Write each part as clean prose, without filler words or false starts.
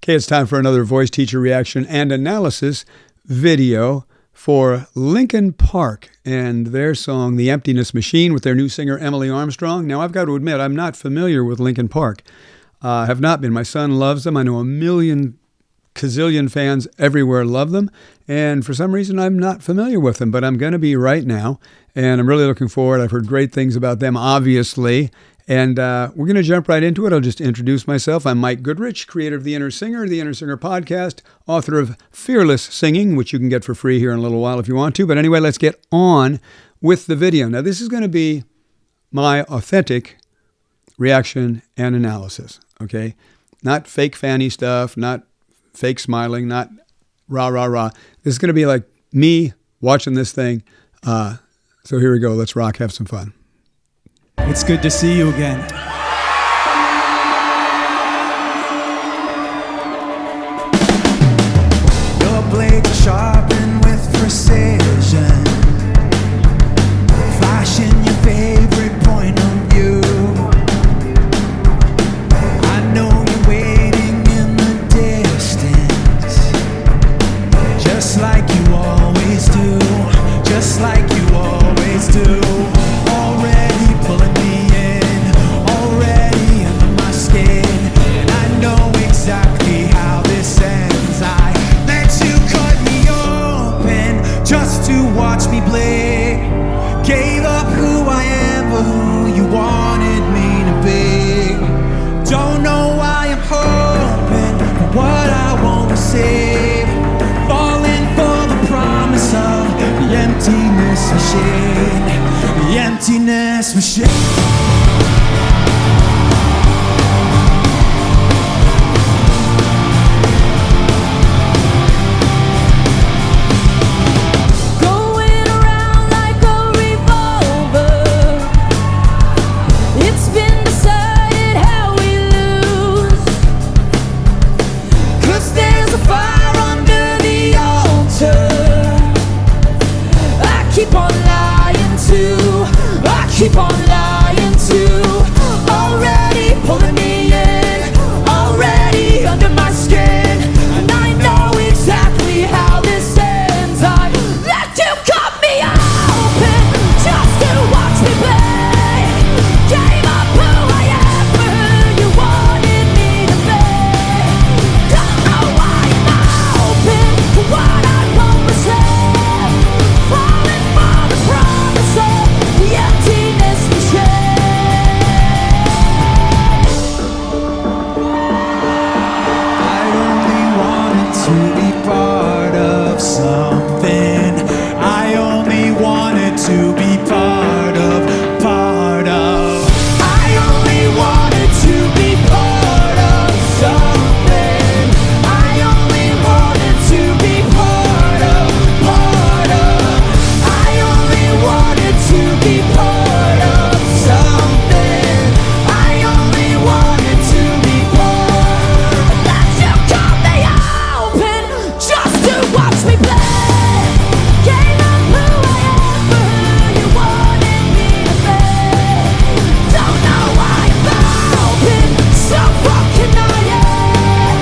Okay, it's time for another voice teacher reaction and analysis video for Linkin Park and their song, The Emptiness Machine, with their new singer, Emily Armstrong. Now, I've got to admit, I'm not familiar with Linkin Park. I have not been. My son loves them. I know a million gazillion fans everywhere love them. And for some reason, I'm not familiar with them, but I'm going to be right now. And I'm really looking forward. I've heard great things about them, obviously. And we're going to jump right into it. I'll just introduce myself. I'm Mike Goodrich, creator of The Inner Singer podcast, author of Fearless Singing, which you can get for free here in a little while if you want to. But anyway, let's get on with the video. Now, this is going to be my authentic reaction and analysis, okay? Not fake fanny stuff, not fake smiling, not rah, rah, rah. This is going to be like me watching this thing. So here we go. Let's rock, have some fun. It's good to see you again. Your blades are sharpened with precision, flashing your favorite point of view. I know you're waiting in the distance, just like you always do, just like you always do. Already pulling me in, already under my skin, and I know exactly how this ends. I let you cut me open just to watch me bleed. Gave up who I am for who you wanted me to be. Don't know why I'm hoping for what I won't receive. Falling for the promise of the emptiness machine. The emptiness machine. Keep on lying to, already pulling me in, already under my skin, and I know exactly how this ends. I let you cut me open just to watch me play. Gave up who I am for who you wanted me to be. Don't know why I'm open for what I won't receive. Falling for the promise of the emptiness machine. I only wanted to be part of something. I only wanted to be part of. I only wanted to be part of something. I only wanted to be part of. I only wanted to be part of something. I only wanted to be part. Let you cut me open just to watch me play. Gave up who I am for who you wanted me to be. Don't know why I'm open, so fucking I am.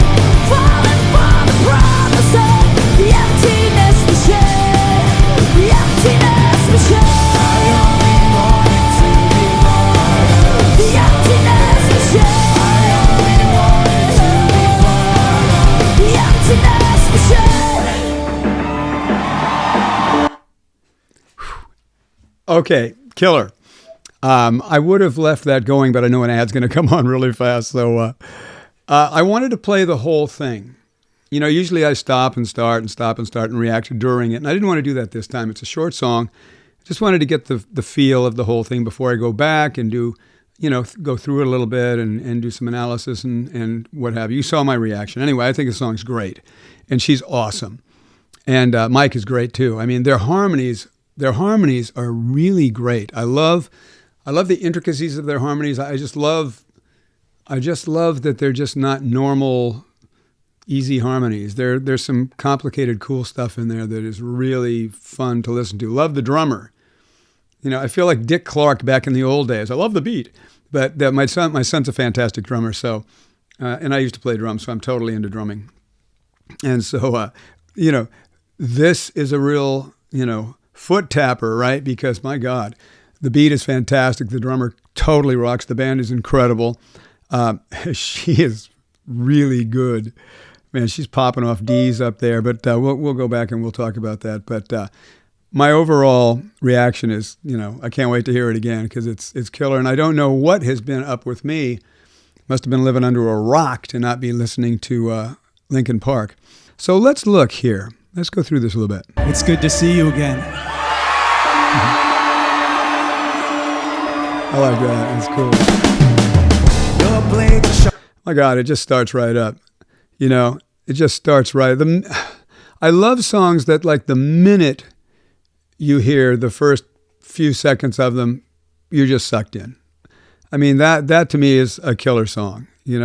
Falling for the promise of the emptiness machine. The emptiness machine. I only wanted to be part of. The emptiness machine. I only wanted to be part of. The emptiness machine. Okay, killer. I would have left that going, but I know an ad's going to come on really fast. So I wanted to play the whole thing. You know, usually I stop and start and react during it. And I didn't want to do that this time. It's a short song. I just wanted to get the feel of the whole thing before I go back and do, go through it a little bit and do some analysis and what have you. You saw my reaction. Anyway, I think the song's great. And she's awesome. And Mike is great too. I mean, their harmonies are really great. I love the intricacies of their harmonies. I just love that they're just not normal, easy harmonies. There's some complicated, cool stuff in there that is really fun to listen to. Love the drummer. I feel like Dick Clark back in the old days. I love the beat, but my son's a fantastic drummer. So and I used to play drums, so I'm totally into drumming. And so, this is a real, foot tapper, right? Because, my God, the beat is fantastic. The drummer totally rocks. The band is incredible. She is really good. Man, she's popping off D's up there, but we'll go back and we'll talk about that. But my overall reaction is, I can't wait to hear it again because it's killer. And I don't know what has been up with me. Must have been living under a rock to not be listening to Linkin Park. So let's look here. Let's go through this a little bit. It's good to see you again. I like that. It's cool. Your blades are sharp. My God, it just starts right up. It just starts right. I love songs that, like, the minute you hear the first few seconds of them, you're just sucked in. I mean, that to me is a killer song. The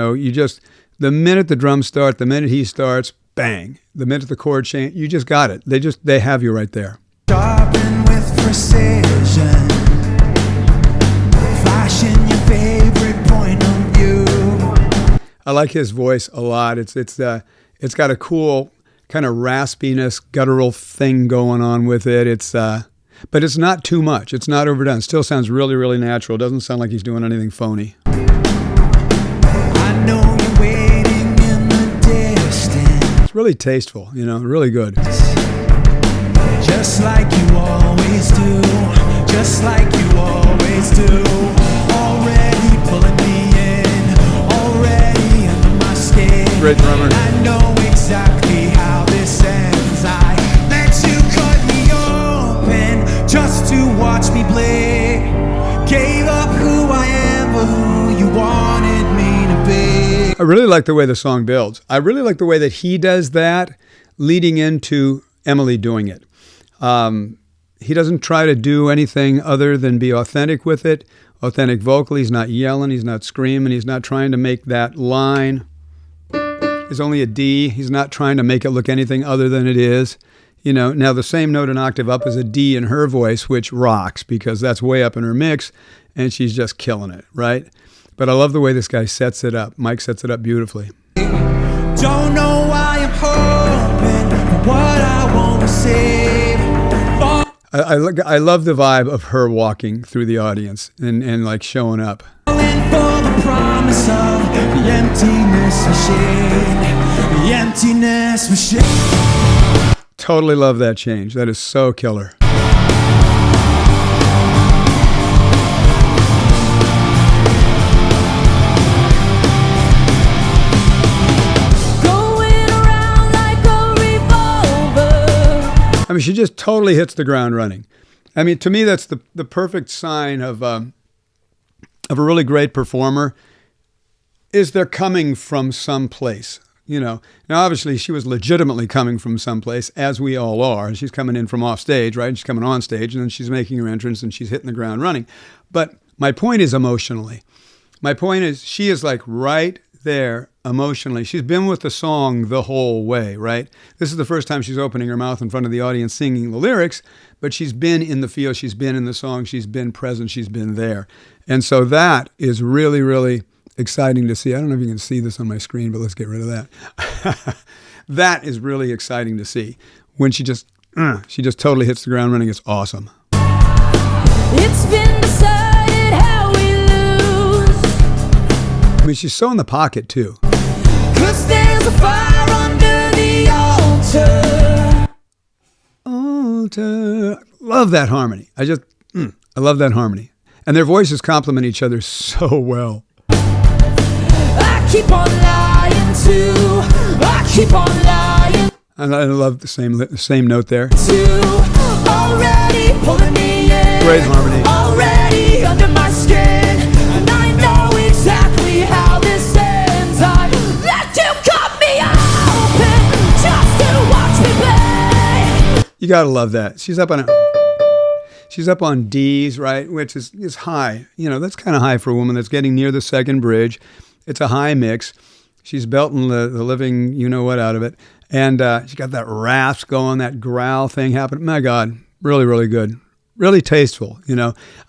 minute the drums start, the minute he starts, bang. The minute the chord change, you just got it. They have you right there. Sharpen with precision. Flashing your favorite point of view. I like his voice a lot. It's got a cool kind of raspiness, guttural thing going on with it. But it's not too much. It's not overdone. It still sounds really, really natural. It doesn't sound like he's doing anything phony. I know you're waiting in the distance. It's really tasteful, really good. Just like you always do. Just like you always do. Already pulling me in. Already under my skin. Great drummer. And I know exactly how this ends. I let you cut me open just to watch me bleed. Gave up who I am for who you wanted me to be. I really like the way the song builds. I really like the way that he does that leading into Emily doing it. He doesn't try to do anything other than be authentic with it. Authentic vocally. He's not yelling. He's not screaming. He's not trying to make that line. It's only a D. He's not trying to make it look anything other than it is. Now the same note an octave up is a D in her voice, which rocks because that's way up in her mix, and she's just killing it, right? But I love the way this guy sets it up. Mike sets it up beautifully. Don't know why I'm hoping for what I won't receive. I love the vibe of her walking through the audience and like showing up. Falling for the promise of the emptiness machine. The emptiness machine. Totally love that change. That is so killer. I mean, she just totally hits the ground running. I mean, to me, that's the perfect sign of a really great performer is they're coming from someplace. Now, obviously, she was legitimately coming from someplace, as we all are. And she's coming in from off stage, right? She's coming on stage, and then she's making her entrance, and she's hitting the ground running. But my point is emotionally. My point is she is like right there emotionally. She's been with the song the whole way, right? This is the first time she's opening her mouth in front of the audience singing the lyrics, but she's been in the feel, she's been in the song, she's been present, she's been there. And so that is really, really exciting to see. I don't know if you can see this on my screen, but let's get rid of that. That is really exciting to see. When she just totally hits the ground running. It's awesome. It's been decided how we lose. I mean, she's so in the pocket, too. 'Cause there's a fire under the altar. Love that harmony. I love that harmony. And their voices complement each other so well. I keep on lying too. I keep on lying And I love the same note there. too. Already pulling me in. Great harmony. Already under my skin. And I know exactly how this ends. I let you cut me open just to watch me play. You gotta love that. She's up on D's, right, which is high. That's kind of high for a woman that's getting near the second bridge. It's a high mix. She's belting the living you-know-what out of it. And she's got that rasp going, that growl thing happening. My God, really, really good. Really tasteful,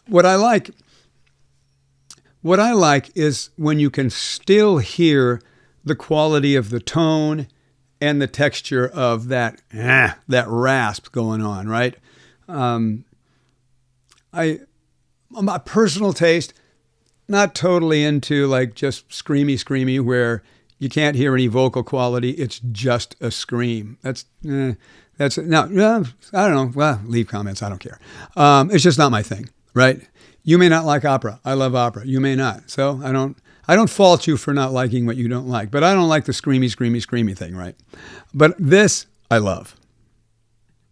What I like is when you can still hear the quality of the tone and the texture of that rasp going on, right? My personal taste, not totally into like just screamy where you can't hear any vocal quality. It's just a scream. That's no, I don't know. Well, leave comments. I don't care. It's just not my thing, right? You may not like opera. I love opera. You may not. So I don't fault you for not liking what you don't like, but I don't like the screamy thing, right? But this I love.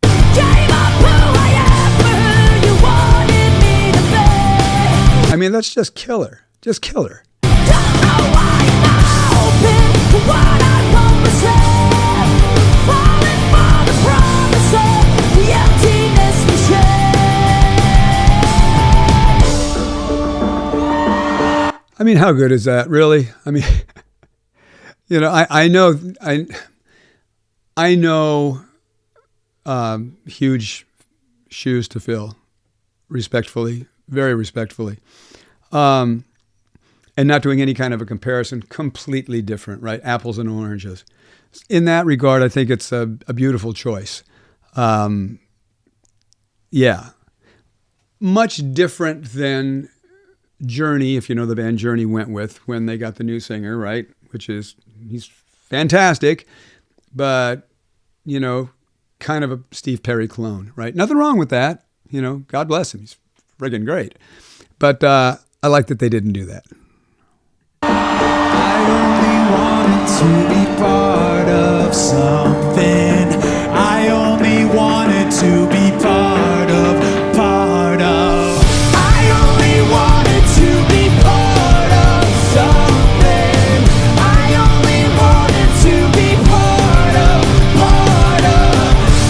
Gave up who I am for who you wanted me to be. I mean, that's just killer. Just killer. Don't know why I'm open to what I won't receive. Falling for the promise of the emptiness machine. I mean, how good is that, really? I mean, you know, I know huge shoes to fill, respectfully, very respectfully. And not doing any kind of a comparison, completely different, right? Apples and oranges. In that regard, I think it's a beautiful choice. Yeah. Much different than Journey, if you know the band Journey went with when they got the new singer, right? He's fantastic, but, you know, kind of a Steve Perry clone, right? Nothing wrong with that. You know, God bless him. He's friggin' great. But I like that they didn't do that. I only wanted to be part of something. I only wanted to be part of. I only wanted to be part of something. I only wanted to be part of.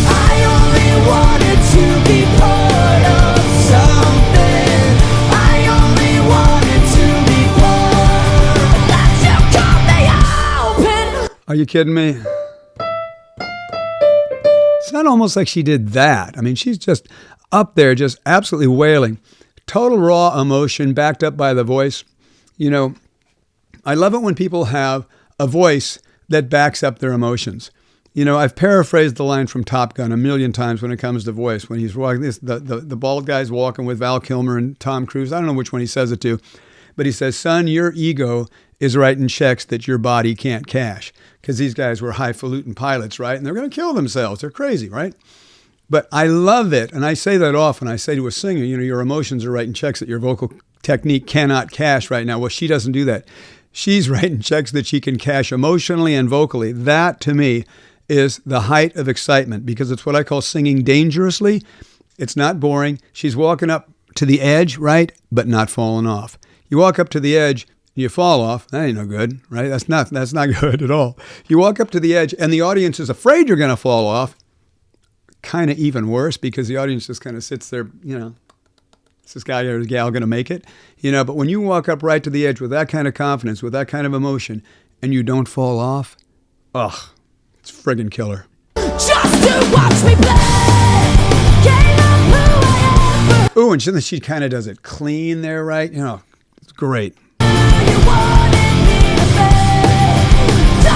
I only wanted to be part of something. I only wanted to be part. Let you cut me open. Are you kidding me? It's not almost like she did that. I mean, she's just up there, just absolutely wailing. Total raw emotion backed up by the voice. You know, I love it when people have a voice that backs up their emotions. You know, I've paraphrased the line from Top Gun a million times when it comes to voice. When he's walking, the bald guy's walking with Val Kilmer and Tom Cruise. I don't know which one he says it to, but he says, "Son, your ego is writing checks that your body can't cash." Because these guys were highfalutin pilots, right? And they're going to kill themselves. They're crazy, right? But I love it, and I say that often. I say to a singer, you know, your emotions are writing checks that your vocal technique cannot cash right now. Well, she doesn't do that. She's writing checks that she can cash emotionally and vocally. That, to me, is the height of excitement because it's what I call singing dangerously. It's not boring. She's walking up to the edge, right, but not falling off. You walk up to the edge, you fall off. That ain't no good, right? That's not good at all. You walk up to the edge, and the audience is afraid you're going to fall off. Kind of even worse because the audience just kind of sits there, you know, is this guy or gal going to make it? You know, but when you walk up right to the edge with that kind of confidence, with that kind of emotion, and you don't fall off, it's friggin' killer. Just to watch me play. Gave up who I am. Ooh, and she kind of does it clean there, right? You know, it's great. You wanted me to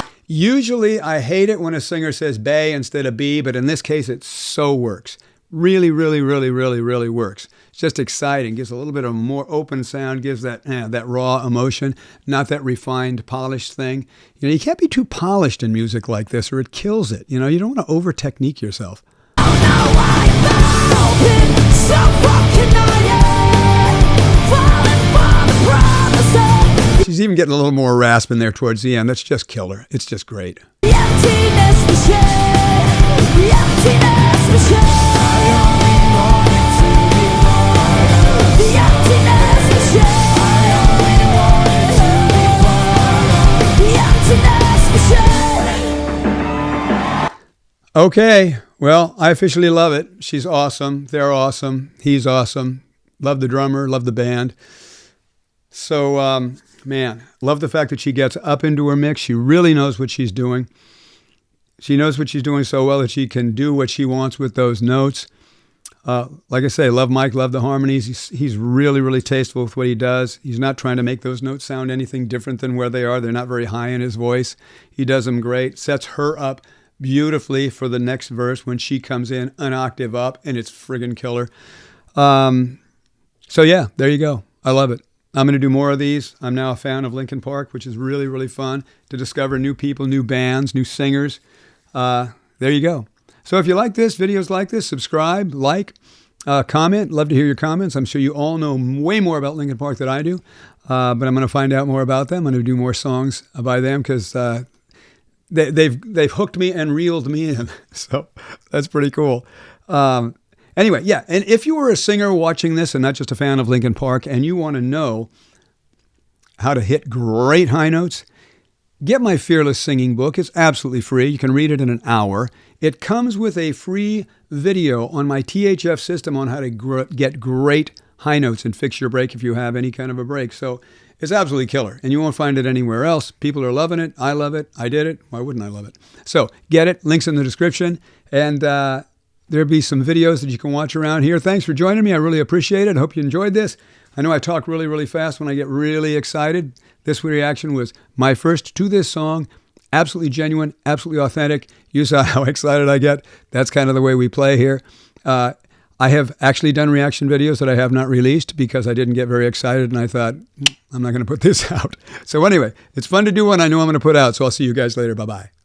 be. Usually I hate it when a singer says bay instead of B, but in this case it so works. Really works. It's just exciting. Gives a little bit of more open sound, gives that raw emotion, not that refined, polished thing. You know, you can't be too polished in music like this or it kills it. You know, you don't want to over-technique yourself. She's even getting a little more rasp in there towards the end. That's just killer. It's just great. The emptiness machine. The emptiness machine. The emptiness machine. The emptiness machine. Okay, well, I officially love it. She's awesome. They're awesome. He's awesome. Love the drummer. Love the band. So, man, love the fact that she gets up into her mix. She really knows what she's doing. She knows what she's doing so well that she can do what she wants with those notes. Like I say, love Mike, love the harmonies. He's really, really tasteful with what he does. He's not trying to make those notes sound anything different than where they are. They're not very high in his voice. He does them great, sets her up beautifully for the next verse when she comes in an octave up, and it's friggin' killer. So yeah, there you go. I love it. I'm going to do more of these. I'm now a fan of Linkin Park, which is really, really fun to discover new people, new bands, new singers. There you go. So if you like this, videos like this, subscribe, like, comment. Love to hear your comments. I'm sure you all know way more about Linkin Park than I do, but I'm going to find out more about them. I'm going to do more songs by them because they've hooked me and reeled me in. So that's pretty cool. Anyway, yeah, and if you were a singer watching this and not just a fan of Linkin Park and you want to know how to hit great high notes, get my Fearless Singing book. It's absolutely free. You can read it in an hour. It comes with a free video on my THF system on how to get great high notes and fix your break if you have any kind of a break. So it's absolutely killer, and you won't find it anywhere else. People are loving it. I love it. I did it. Why wouldn't I love it? So get it. Links in the description, and there'll be some videos that you can watch around here. Thanks for joining me. I really appreciate it. I hope you enjoyed this. I know I talk really, really fast when I get really excited. This reaction was my first to this song. Absolutely genuine, absolutely authentic. You saw how excited I get. That's kind of the way we play here. I have actually done reaction videos that I have not released because I didn't get very excited and I thought, I'm not going to put this out. So anyway, it's fun to do one I know I'm going to put out. So I'll see you guys later. Bye-bye.